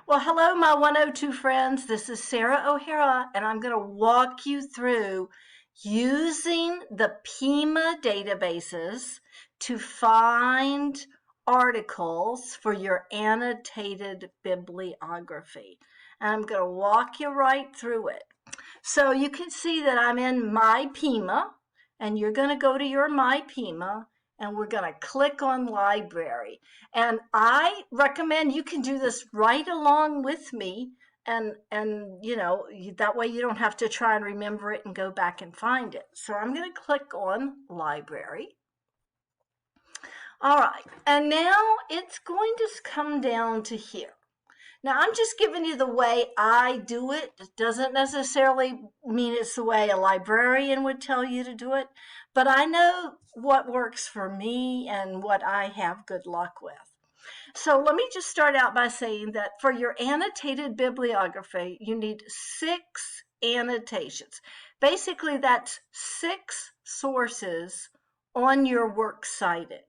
Well, hello, my 102 friends. This is Sarah O'Hara, and I'm going to walk you through using the PIMA databases to find articles for your annotated bibliography. And I'm going to walk you right through it. So you can see that I'm in My PIMA, and you're going to go to your My PIMA, and we're going to click on library. And I recommend you can do this right along with me, and that way you don't have to try and remember it and go back and find it. So I'm going to click on library. All right, and now it's going to come down to here. Now, I'm just giving you the way I do it. It doesn't necessarily mean it's the way a librarian would tell you to do it, but I know what works for me and what I have good luck with. So let me just start out by saying that for your annotated bibliography, you need 6 annotations. Basically, that's 6 sources on your works cited.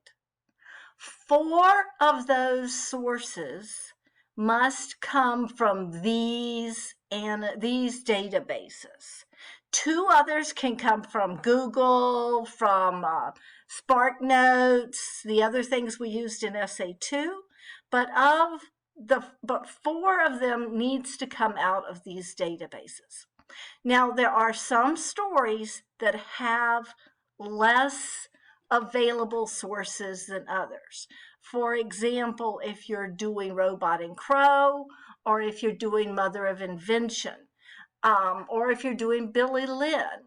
4 of those sources must come from these databases. 2 others can come from Google, from SparkNotes, the other things we used in SA2, but 4 of them needs to come out of these databases. Now, there are some stories that have less available sources than others. For example, if you're doing Robot and Crow, or if you're doing Mother of Invention, or if you're doing Billy Lynn.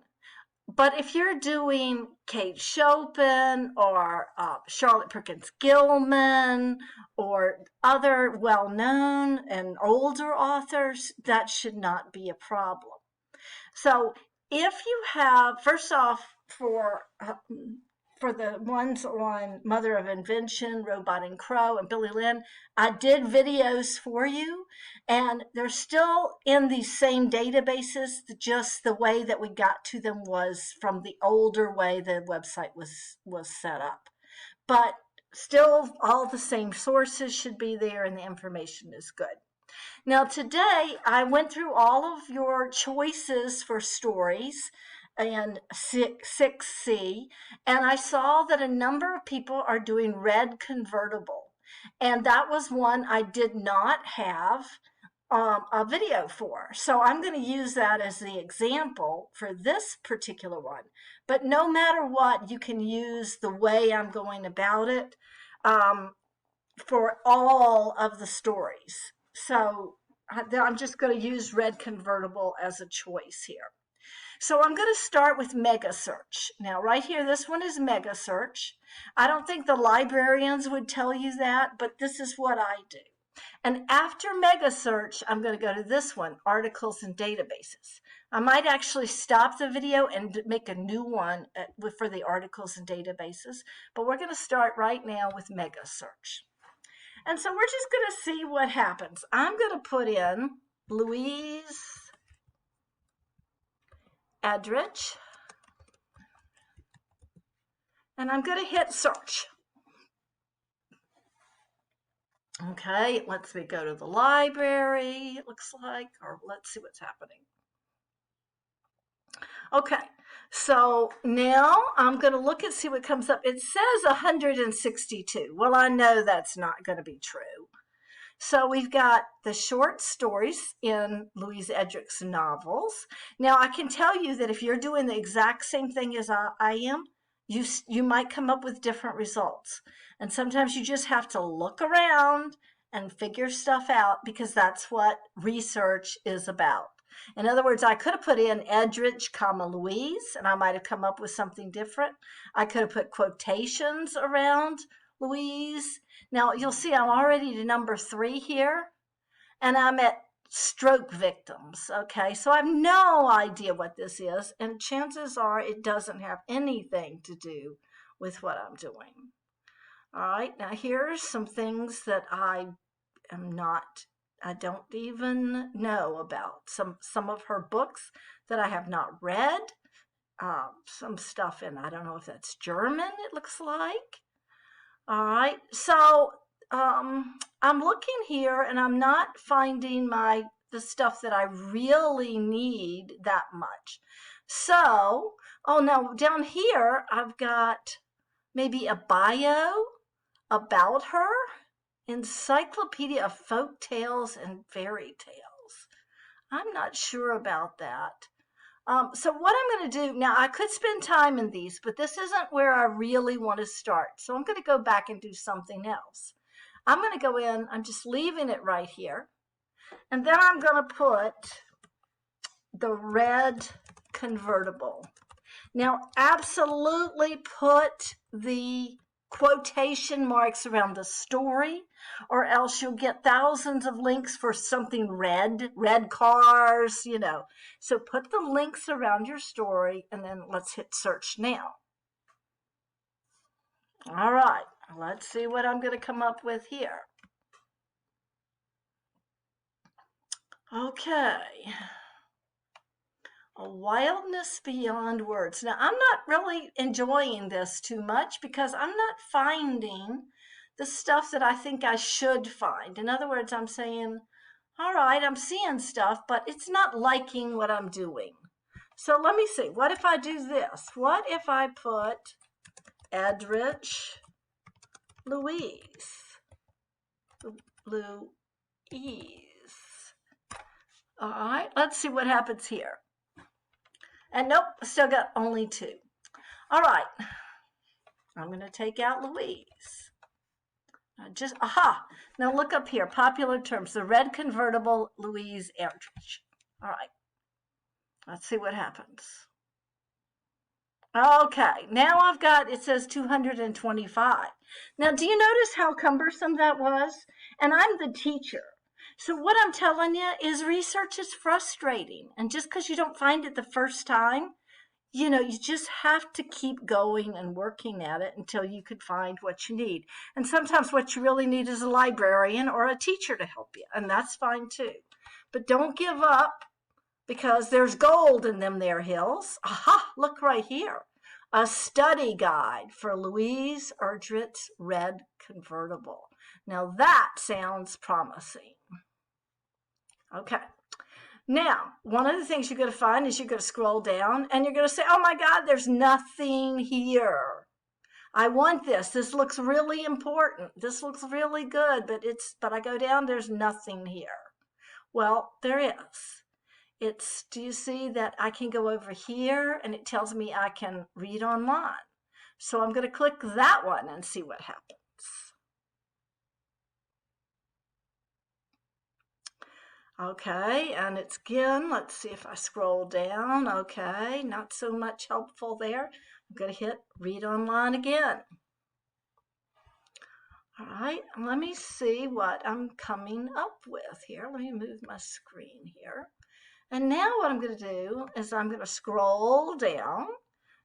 But if you're doing Kate Chopin or Charlotte Perkins Gilman or other well-known and older authors, that should not be a problem. So if you have, first off, for the ones on Mother of Invention, Robot and Crow, and Billy Lynn, I did videos for you, and they're still in these same databases. Just the way that we got to them was from the older way the website was set up. But still, all the same sources should be there, and the information is good. Now, today I went through all of your choices for stories and 6C, and I saw that a number of people are doing Read Convertible. And that was one I did not have a video for. So I'm going to use that as the example for this particular one. But no matter what, you can use the way I'm going about it for all of the stories. So I'm just going to use Read Convertible as a choice here. So I'm going to start with Mega Search. Now, right here, this one is Mega Search. I don't think the librarians would tell you that, but this is what I do. And after Mega Search, I'm going to go to this one, Articles and Databases. I might actually stop the video and make a new one for the Articles and Databases, but we're going to start right now with Mega Search. And so we're just going to see what happens. I'm going to put in Louise Erdrich, and I'm going to hit search. Okay, let's go to the library, it looks like, or let's see what's happening. Okay, so now I'm going to look and see what comes up. It says 162. Well, I know that's not going to be true. So we've got the short stories in Louise Erdrich's novels. Now, I can tell you that if you're doing the exact same thing as I am, you might come up with different results. And sometimes you just have to look around and figure stuff out, because that's what research is about. In other words, I could have put in Erdrich, Louise, and I might have come up with something different. I could have put quotations around Louise. Now, you'll see I'm already to number 3 here, and I'm at stroke victims. Okay, so I have no idea what this is, and chances are it doesn't have anything to do with what I'm doing. All right, now here's some things that I don't even know about. Some of her books that I have not read. Some stuff in, I don't know if that's German, it looks like. All right, so I'm looking here and I'm not finding the stuff that I really need that much. So, oh no, down here I've got maybe a bio about her, encyclopedia of folk tales and fairy tales. I'm not sure about that. So what I'm going to do now, I could spend time in these, but this isn't where I really want to start. So I'm going to go back and do something else. I'm going to go in, I'm just leaving it right here. And then I'm going to put the red convertible. Now, absolutely put the quotation marks around the story, or else you'll get thousands of links for something red cars, you know. So put the links around your story, and then let's hit search now. All right, let's see what I'm going to come up with here. Okay. A wildness beyond words. Now, I'm not really enjoying this too much because I'm not finding the stuff that I think I should find. In other words, I'm saying, all right, I'm seeing stuff, but it's not liking what I'm doing. So let me see. What if I do this? What if I put Edrich Louise? Louise. All right, let's see what happens here. And nope, still got only 2. All right, I'm going to take out Louise. Aha, now look up here, popular terms, the red convertible Louise Erdrich. All right, let's see what happens. Okay, now I've got, it says 225. Now, do you notice how cumbersome that was? And I'm the teacher. So what I'm telling you is research is frustrating. And just because you don't find it the first time, you know, you just have to keep going and working at it until you could find what you need. And sometimes what you really need is a librarian or a teacher to help you, and that's fine too. But don't give up because there's gold in them there hills. Aha, look right here. A study guide for Louise Erdrich's red convertible. Now that sounds promising. Okay. Now, one of the things you're going to find is you're going to scroll down and you're going to say, oh my God, there's nothing here. I want this. This looks really important. This looks really good, but I go down, there's nothing here. Well, there is. Do you see that I can go over here and it tells me I can read online. So I'm going to click that one and see what happens. Okay, and it's again, let's see if I scroll down. Okay, not so much helpful there. I'm going to hit read online again. All right, let me see what I'm coming up with here. Let me move my screen here. And now what I'm going to do is I'm going to scroll down,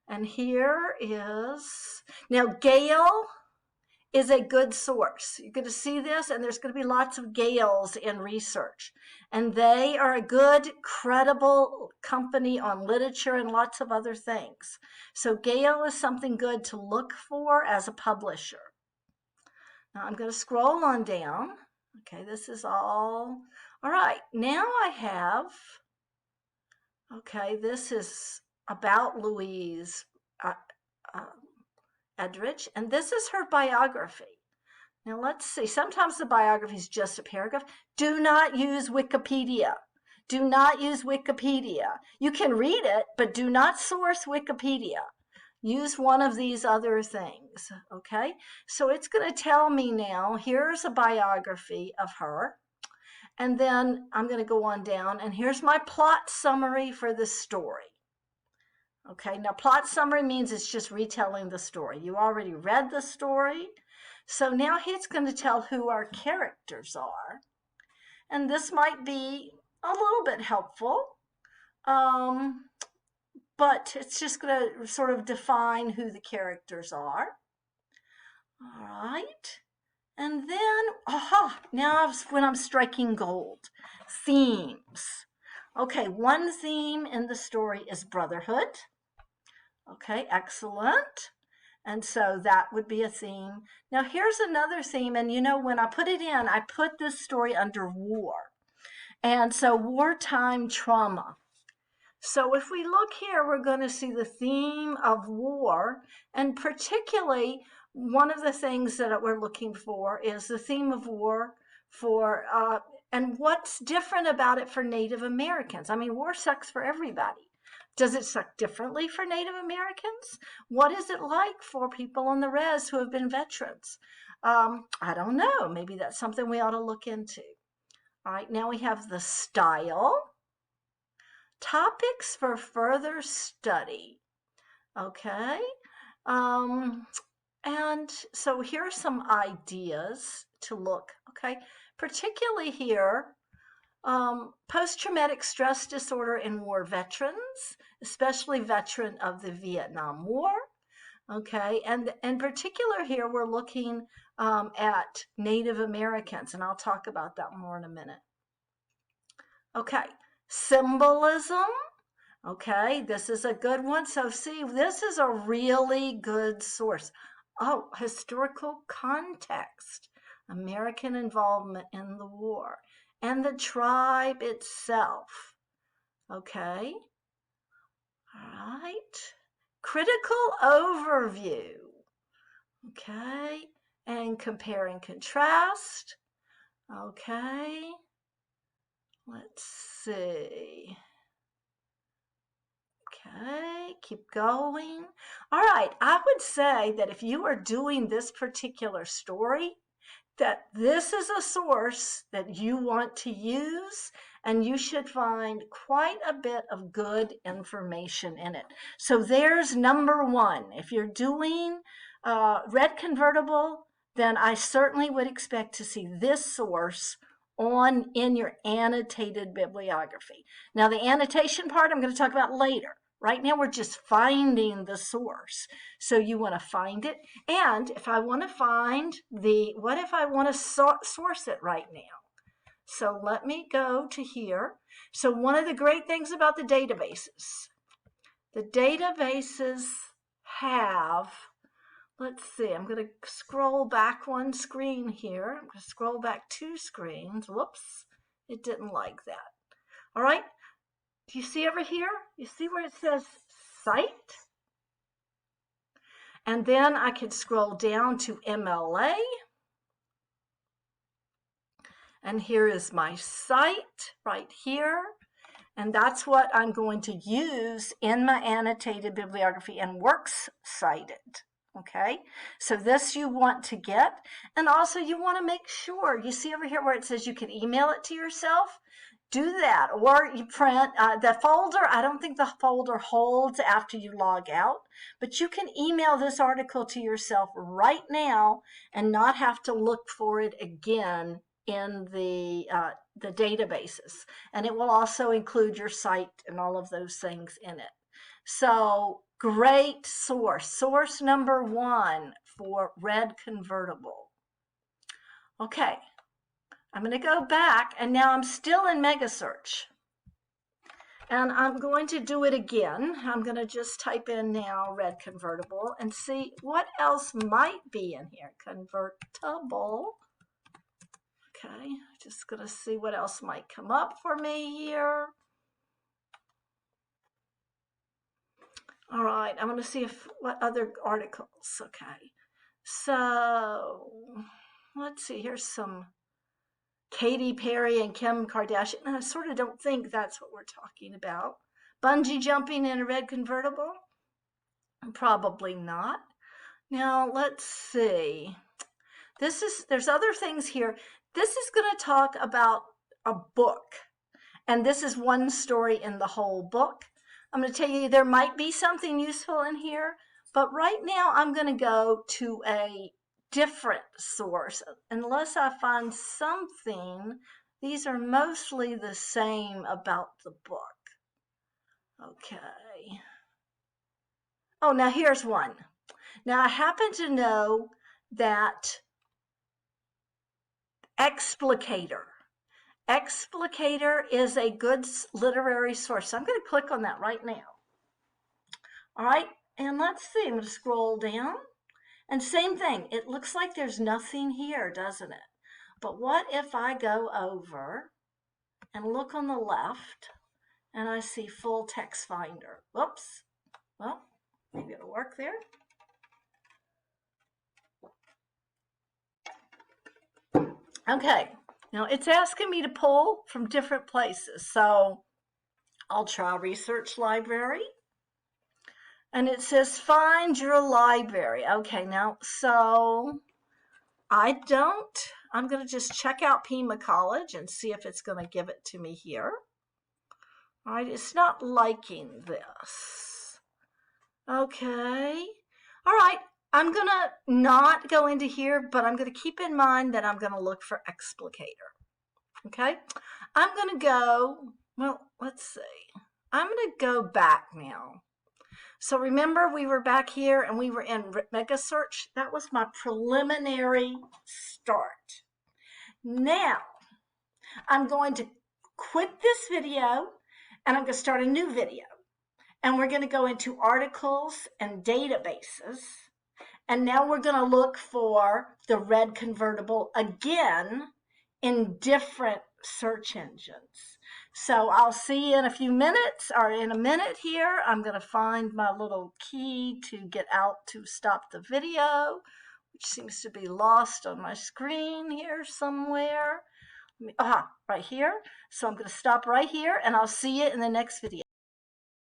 and here is, now Gale is a good source. You're going to see this, and there's going to be lots of Gales in research. And they are a good, credible company on literature and lots of other things. So Gale is something good to look for as a publisher. Now I'm going to scroll on down. Okay, this is all right. Now I have, okay, this is about Louise Erdrich, and this is her biography. Now let's see, sometimes the biography is just a paragraph. Do not use Wikipedia. Do not use Wikipedia. You can read it, but do not source Wikipedia. Use one of these other things, okay? So it's going to tell me now, here's a biography of her, and then I'm going to go on down, and here's my plot summary for the story. Okay, now plot summary means it's just retelling the story. You already read the story, so now it's going to tell who our characters are, and this might be a little bit helpful. But it's just going to sort of define who the characters are. All right. And then, aha, now when I'm striking gold. Themes. Okay, one theme in the story is brotherhood. Okay, excellent. And so that would be a theme. Now here's another theme, and when I put it in, I put this story under war. And so wartime trauma. So if we look here, we're going to see the theme of war, and particularly one of the things that we're looking for is the theme of war for, and what's different about it for Native Americans. I mean, war sucks for everybody. Does it suck differently for Native Americans? What is it like for people on the res who have been veterans? I don't know. Maybe that's something we ought to look into. All right, now we have the style. Topics for further study. Okay. And so here are some ideas to look. Okay. Particularly here, post-traumatic stress disorder in war veterans, especially veteran of the Vietnam War. Okay. And in particular here, we're looking at Native Americans, and I'll talk about that more in a minute. Okay. Symbolism. Okay, this is a good one. So see, this is a really good source. Oh, historical context, American involvement in the war, and the tribe itself. Okay, all right. Critical overview. Okay, and compare and contrast. Okay, let's see. Okay, keep going. All right, I would say that if you are doing this particular story, that this is a source that you want to use, and you should find quite a bit of good information in it. So there's number one. If you're doing Red Convertible, then I certainly would expect to see this source in your annotated bibliography. Now, the annotation part I'm going to talk about later. Right now, we're just finding the source. So you want to find it. And if I want to find what if I want to source it right now? So let me go to here. So one of the great things about the databases have, let's see, I'm going to scroll back one screen here. I'm going to scroll back two screens. Whoops, it didn't like that. All right. Do you see over here? You see where it says site? And then I could scroll down to MLA. And here is my site right here. And that's what I'm going to use in my annotated bibliography and works cited. Okay, so this you want to get. And also you want to make sure, you see over here where it says you can email it to yourself? Do that, or you print the folder. I don't think the folder holds after you log out, but you can email this article to yourself right now and not have to look for it again in the databases. And it will also include your site and all of those things in it. So great source. Source number one for Red Convertible. Okay. I'm going to go back, and now I'm still in MegaSearch. And I'm going to do it again. I'm going to just type in now Red Convertible and see what else might be in here. Convertible. Okay, just going to see what else might come up for me here. All right, I'm going to see what other articles. Okay, so let's see. Here's some Katy Perry and Kim Kardashian. I sort of don't think that's what we're talking about. Bungee jumping in a Red Convertible? Probably not. Now, let's see. There's other things here. This is going to talk about a book. And this is one story in the whole book. I'm going to tell you there might be something useful in here. But right now, I'm going to go to a different source. Unless I find something, these are mostly the same about the book. Okay. Oh, now here's one. Now I happen to know that Explicator is a good literary source. So I'm going to click on that right now. All right, and let's see. I'm going to scroll down. And same thing, it looks like there's nothing here, doesn't it? But what if I go over and look on the left and I see full text finder? Whoops. Well, maybe it'll work there. Okay, now it's asking me to pull from different places. So I'll try Research Library. And it says find your library. Okay, now, so I'm going to just check out Pima College and see if it's going to give it to me here. All right, it's not liking this. Okay. All right, I'm going to not go into here, but I'm going to keep in mind that I'm going to look for Explicator. Okay, I'm going to go, well, let's see. I'm going to go back now. So remember, we were back here and we were in Mega Search. That was my preliminary start. Now, I'm going to quit this video and I'm going to start a new video. And we're going to go into articles and databases. And now we're going to look for the red convertible again in different search engines. So I'll see you in a few minutes, or in a minute here. I'm going to find my little key to get out to stop the video, which seems to be lost on my screen here somewhere. Right here. So I'm going to stop right here, and I'll see you in the next video.